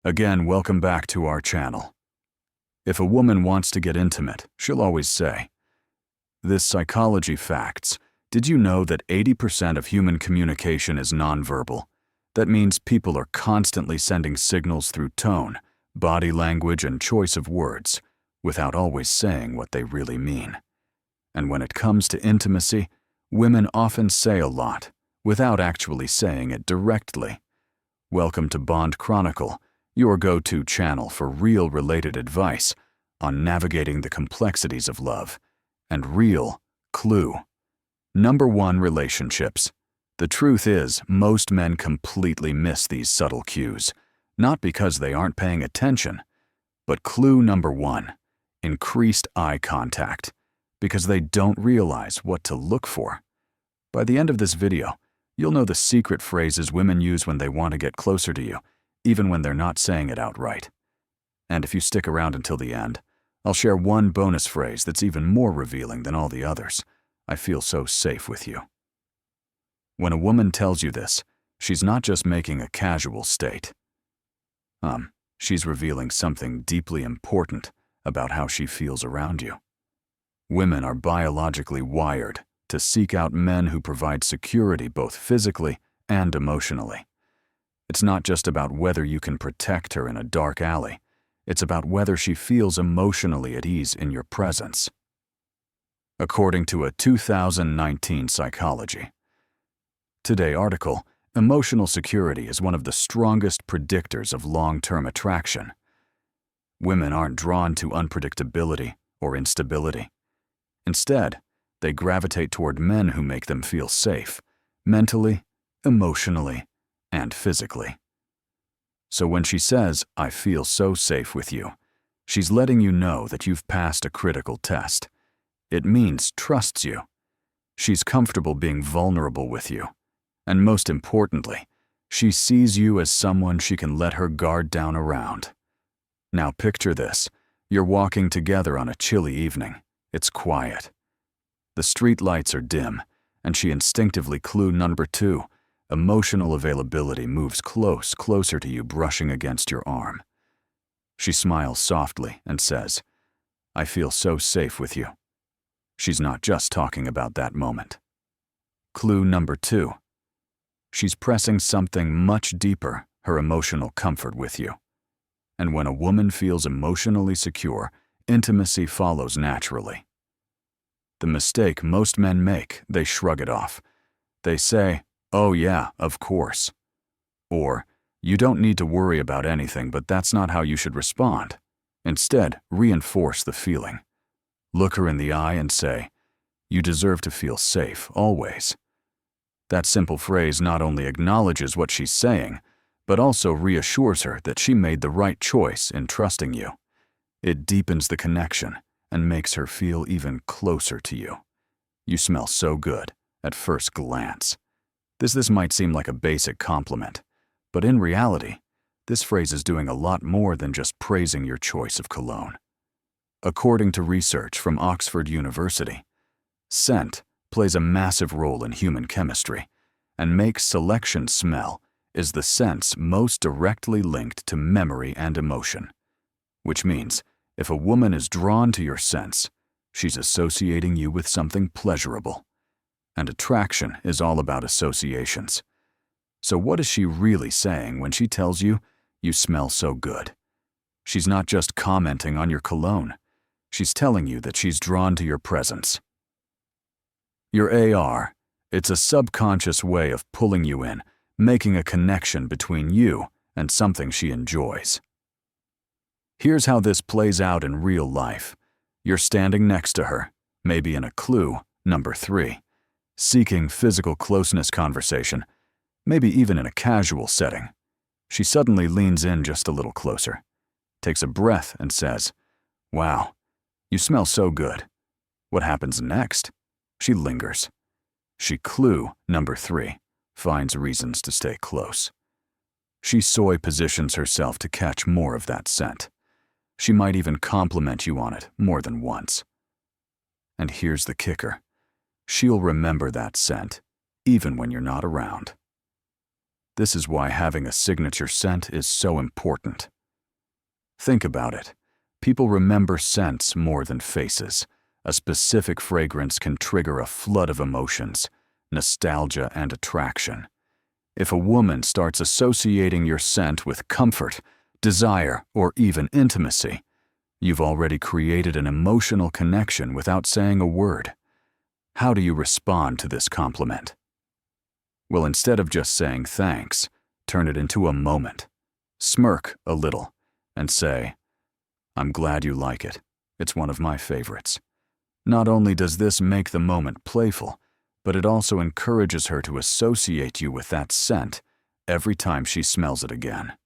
Again, welcome back to our channel. If a woman wants to get intimate, she'll always say, "This psychology facts. Did you know that 80% of human communication is nonverbal? That means people are constantly sending signals through tone, body language, and choice of words, without always saying what they really mean. And when it comes to intimacy, women often say a lot, without actually saying it directly. Welcome to Bond Chronicle, your go-to channel for real related advice on navigating the complexities of love. And real clue. Number 1, relationships. The truth is, most men completely miss these subtle cues, not because they aren't paying attention, but clue number 1, increased eye contact, because they don't realize what to look for. By the end of this video, you'll know the secret phrases women use when they want to get closer to you, even when they're not saying it outright. And if you stick around until the end, I'll share one bonus phrase that's even more revealing than all the others. I feel so safe with you. When a woman tells you this, she's not just making a casual state. She's revealing something deeply important about how she feels around you. Women are biologically wired to seek out men who provide security both physically and emotionally. It's not just about whether you can protect her in a dark alley. It's about whether she feels emotionally at ease in your presence. According to a 2019 Psychology Today article, emotional security is one of the strongest predictors of long-term attraction. Women aren't drawn to unpredictability or instability. Instead, they gravitate toward men who make them feel safe, mentally, emotionally, and physically. So when she says, "I feel so safe with you," she's letting you know that you've passed a critical test. It means trusts you. She's comfortable being vulnerable with you. And most importantly, she sees you as someone she can let her guard down around. Now picture this. You're walking together on a chilly evening. It's quiet. The street lights are dim, and she instinctively clue number 2, emotional availability, moves closer to you, brushing against your arm. She smiles softly and says, "I feel so safe with you." She's not just talking about that moment. Clue number 2. She's pressing something much deeper, her emotional comfort with you. And when a woman feels emotionally secure, intimacy follows naturally. The mistake most men make, they shrug it off. They say, "Oh yeah, of course." Or, "You don't need to worry about anything, but that's not how you should respond." Instead, reinforce the feeling. Look her in the eye and say, "You deserve to feel safe, always." That simple phrase not only acknowledges what she's saying, but also reassures her that she made the right choice in trusting you. It deepens the connection and makes her feel even closer to you. "You smell so good," at first glance. This might seem like a basic compliment, but in reality, this phrase is doing a lot more than just praising your choice of cologne. According to research from Oxford University, scent plays a massive role in human chemistry, and makes selection smell is the sense most directly linked to memory and emotion. Which means, if a woman is drawn to your sense, she's associating you with something pleasurable. And attraction is all about associations. So what is she really saying when she tells you, "You smell so good"? She's not just commenting on your cologne. She's telling you that she's drawn to your presence. Your AR, it's a subconscious way of pulling you in, making a connection between you and something she enjoys. Here's how this plays out in real life. You're standing next to her, maybe in a clue number 3, seeking physical closeness conversation, maybe even in a casual setting. She suddenly leans in just a little closer, takes a breath and says, "Wow, you smell so good." What happens next? She lingers. She clue number 3, finds reasons to stay close. She soy positions herself to catch more of that scent. She might even compliment you on it more than once. And here's the kicker. She'll remember that scent, even when you're not around. This is why having a signature scent is so important. Think about it. People remember scents more than faces. A specific fragrance can trigger a flood of emotions, nostalgia and attraction. If a woman starts associating your scent with comfort, desire, or even intimacy, you've already created an emotional connection without saying a word. How do you respond to this compliment? Well, instead of just saying thanks, turn it into a moment. Smirk a little and say, "I'm glad you like it. It's one of my favorites." Not only does this make the moment playful, but it also encourages her to associate you with that scent every time she smells it again.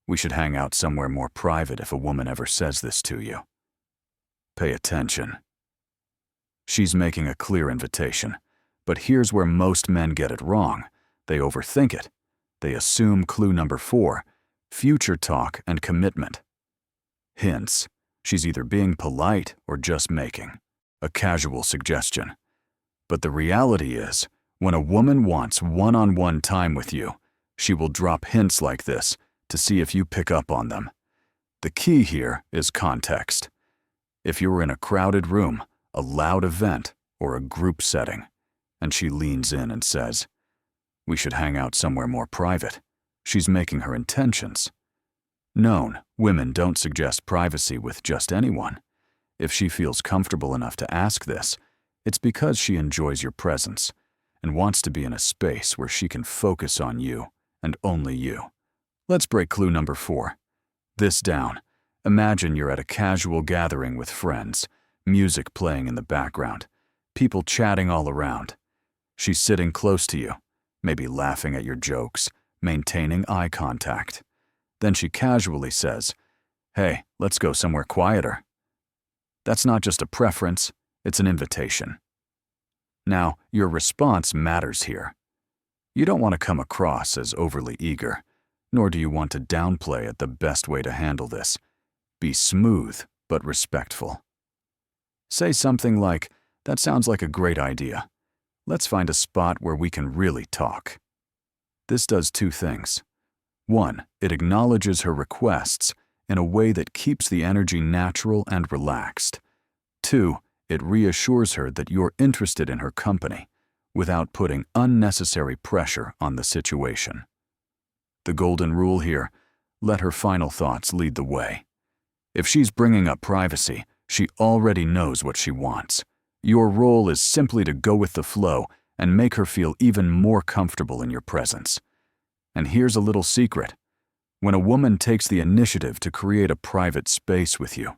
We should hang out somewhere more private if a woman ever says this to you. Pay attention. She's making a clear invitation, but here's where most men get it wrong. They overthink it. They assume clue number 4, future talk and commitment. Hints. She's either being polite or just making a casual suggestion. But the reality is, when a woman wants one-on-one time with you, she will drop hints like this to see if you pick up on them. The key here is context. If you're in a crowded room, a loud event, or a group setting, and she leans in and says, "We should hang out somewhere more private," she's making her intentions. Known, women don't suggest privacy with just anyone. If she feels comfortable enough to ask this, it's because she enjoys your presence and wants to be in a space where she can focus on you and only you. Let's break clue number 4. This down. Imagine you're at a casual gathering with friends, music playing in the background, people chatting all around. She's sitting close to you, maybe laughing at your jokes, maintaining eye contact. Then she casually says, "Hey, let's go somewhere quieter." That's not just a preference, it's an invitation. Now, your response matters here. You don't want to come across as overly eager, nor do you want to downplay it. The best way to handle this. Be smooth, but respectful. Say something like, "That sounds like a great idea. Let's find a spot where we can really talk." This does 2 things. 1, it acknowledges her requests in a way that keeps the energy natural and relaxed. 2, it reassures her that you're interested in her company without putting unnecessary pressure on the situation. The golden rule here, let her final thoughts lead the way. If she's bringing up privacy, she already knows what she wants. Your role is simply to go with the flow and make her feel even more comfortable in your presence. And here's a little secret. When a woman takes the initiative to create a private space with you,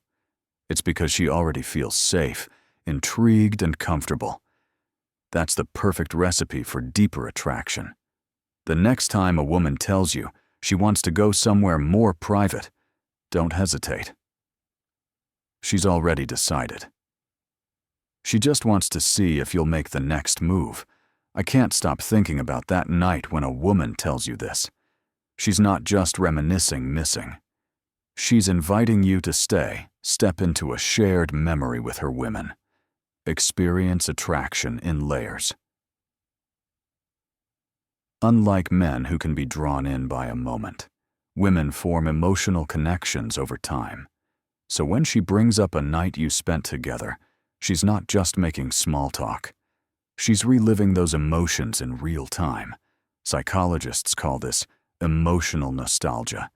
it's because she already feels safe, intrigued, and comfortable. That's the perfect recipe for deeper attraction. The next time a woman tells you she wants to go somewhere more private, don't hesitate. She's already decided. She just wants to see if you'll make the next move. I can't stop thinking about that night when a woman tells you this. She's not just reminiscing missing. She's inviting you to step into a shared memory with her women. Experience attraction in layers. Unlike men who can be drawn in by a moment, women form emotional connections over time. So when she brings up a night you spent together, she's not just making small talk. She's reliving those emotions in real time. Psychologists call this emotional nostalgia,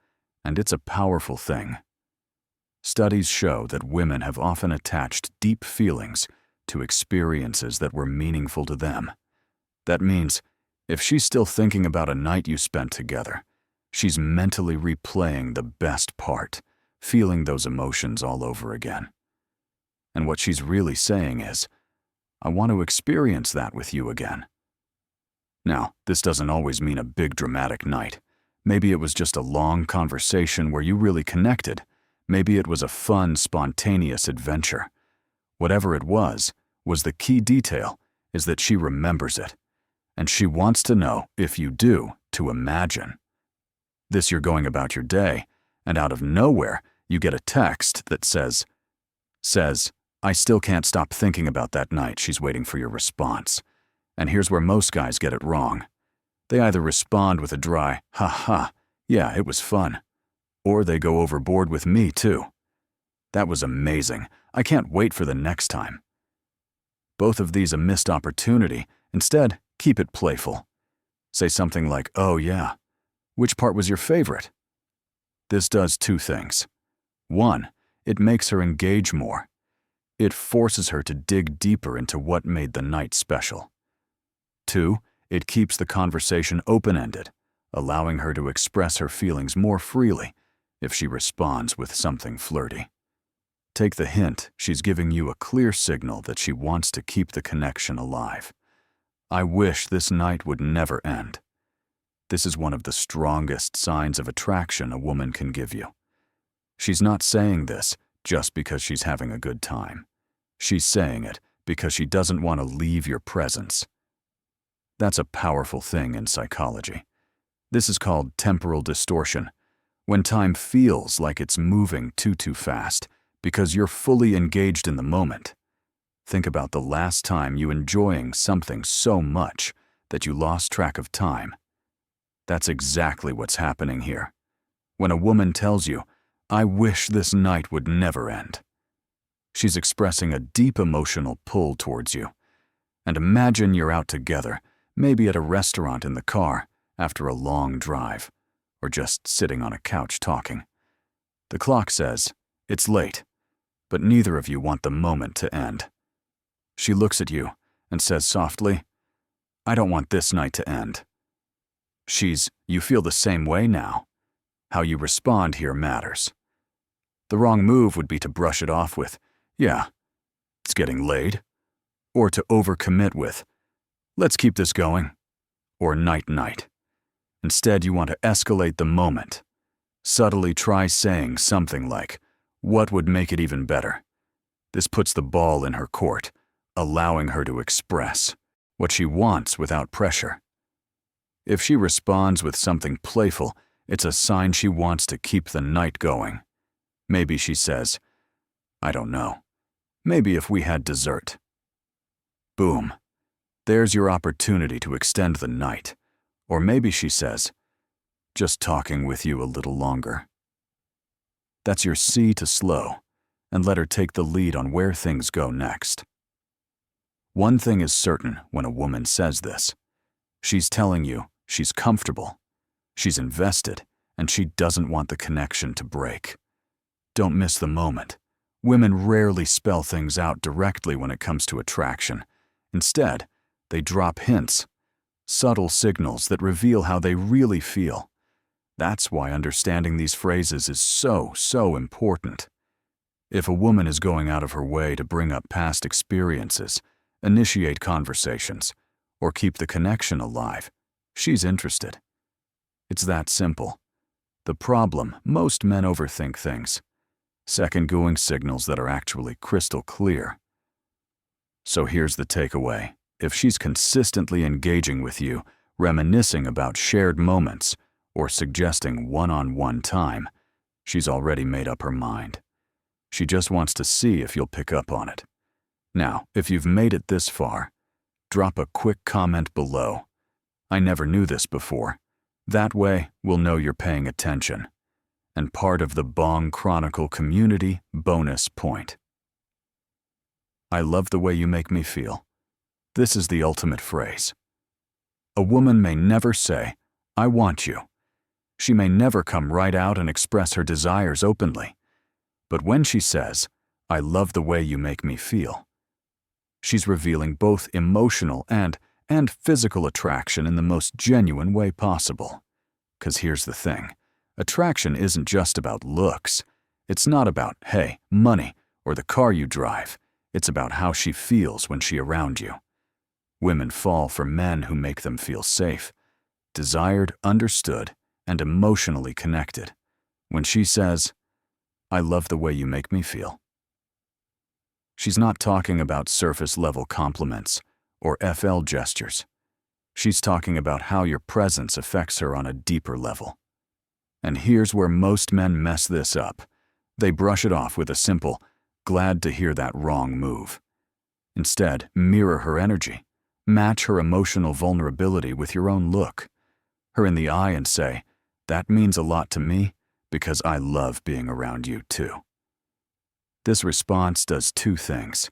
and it's a powerful thing. Studies show that women have often attached deep feelings to experiences that were meaningful to them. That means, if she's still thinking about a night you spent together, she's mentally replaying the best part, feeling those emotions all over again. And what she's really saying is, "I want to experience that with you again." Now, this doesn't always mean a big dramatic night. Maybe it was just a long conversation where you really connected. Maybe it was a fun, spontaneous adventure. Whatever it was the key detail is that she remembers it. And she wants to know, if you do, to imagine. This you're going about your day, and out of nowhere, you get a text that says, "I still can't stop thinking about that night." She's waiting for your response. And here's where most guys get it wrong. They either respond with a dry, "Ha ha, yeah, it was fun," or they go overboard with "me too. That was amazing. I can't wait for the next time." Both of these a missed opportunity. Instead, keep it playful. Say something like, "Oh yeah, which part was your favorite?" This does two things. One, it makes her engage more. It forces her to dig deeper into what made the night special. Two, it keeps the conversation open-ended, allowing her to express her feelings more freely if she responds with something flirty. Take the hint, she's giving you a clear signal that she wants to keep the connection alive. "I wish this night would never end." This is one of the strongest signs of attraction a woman can give you. She's not saying this just because she's having a good time. She's saying it because she doesn't want to leave your presence. That's a powerful thing in psychology. This is called temporal distortion, when time feels like it's moving too fast because you're fully engaged in the moment. Think about the last time you enjoying something so much that you lost track of time. That's exactly what's happening here. When a woman tells you, "I wish this night would never end," she's expressing a deep emotional pull towards you. And imagine you're out together, maybe at a restaurant in the car, after a long drive, or just sitting on a couch talking. The clock says, it's late, but neither of you want the moment to end. She looks at you and says softly, "I don't want this night to end." You feel the same way now. How you respond here matters. The wrong move would be to brush it off with, "Yeah, it's getting late," or to overcommit with, "Let's keep this going," or "night-night." Instead, you want to escalate the moment. Subtly try saying something like, "What would make it even better?" This puts the ball in her court, allowing her to express what she wants without pressure. If she responds with something playful, it's a sign she wants to keep the night going. Maybe she says, "I don't know, maybe if we had dessert." Boom. There's your opportunity to extend the night. Or maybe she says, "Just talking with you a little longer." That's your C to slow, and let her take the lead on where things go next. One thing is certain when a woman says this. She's telling you she's comfortable, she's invested, and she doesn't want the connection to break. Don't miss the moment. Women rarely spell things out directly when it comes to attraction. Instead, they drop hints, subtle signals that reveal how they really feel. That's why understanding these phrases is so important. If a woman is going out of her way to bring up past experiences, initiate conversations, or keep the connection alive, she's interested. It's that simple. The problem, most men overthink things, second-guessing signals that are actually crystal clear. So here's the takeaway. If she's consistently engaging with you, reminiscing about shared moments, or suggesting one-on-one time, she's already made up her mind. She just wants to see if you'll pick up on it. Now, if you've made it this far, drop a quick comment below. "I never knew this before." That way, we'll know you're paying attention. And part of the Bong Chronicle community bonus point. I love the way you make me feel. This is the ultimate phrase. A woman may never say, "I want you." She may never come right out and express her desires openly. But when she says, "I love the way you make me feel," she's revealing both emotional and physical attraction in the most genuine way possible. 'Cause here's the thing. Attraction isn't just about looks. It's not about, hey, money, or the car you drive. It's about how she feels when she's around you. Women fall for men who make them feel safe, desired, understood, and emotionally connected. When she says, "I love the way you make me feel," she's not talking about surface-level compliments or FL gestures. She's talking about how your presence affects her on a deeper level. And here's where most men mess this up. They brush it off with a simple, "Glad to hear that wrong move." Instead, mirror her energy. Match her emotional vulnerability with your own look. her in the eye and say, "That means a lot to me because I love being around you too." This response does two things.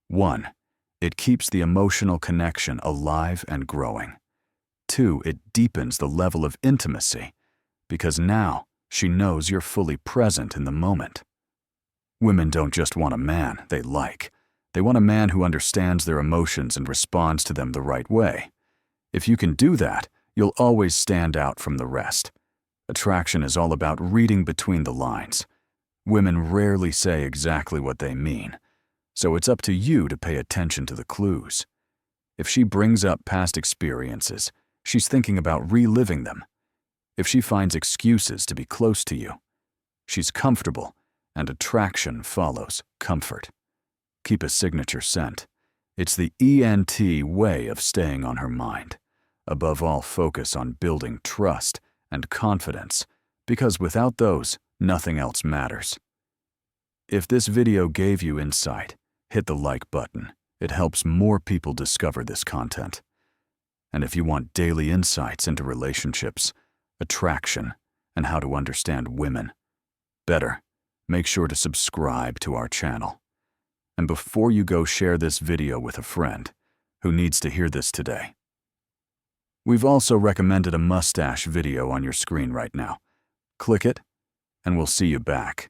One, it keeps the emotional connection alive and growing. Two, it deepens the level of intimacy because now she knows you're fully present in the moment. Women don't just want a man they like. They want a man who understands their emotions and responds to them the right way. If you can do that, you'll always stand out from the rest. Attraction is all about reading between the lines. Women rarely say exactly what they mean, so it's up to you to pay attention to the clues. If she brings up past experiences, she's thinking about reliving them. If she finds excuses to be close to you, she's comfortable, and attraction follows comfort. Keep a signature scent. It's the ENT way of staying on her mind. Above all, focus on building trust and confidence, because without those, nothing else matters. If this video gave you insight, hit the like button. It helps more people discover this content. And if you want daily insights into relationships, attraction, and how to understand women better, make sure to subscribe to our channel. And before you go, share this video with a friend who needs to hear this today. We've also recommended a mustache video on your screen right now. Click it, and we'll see you back.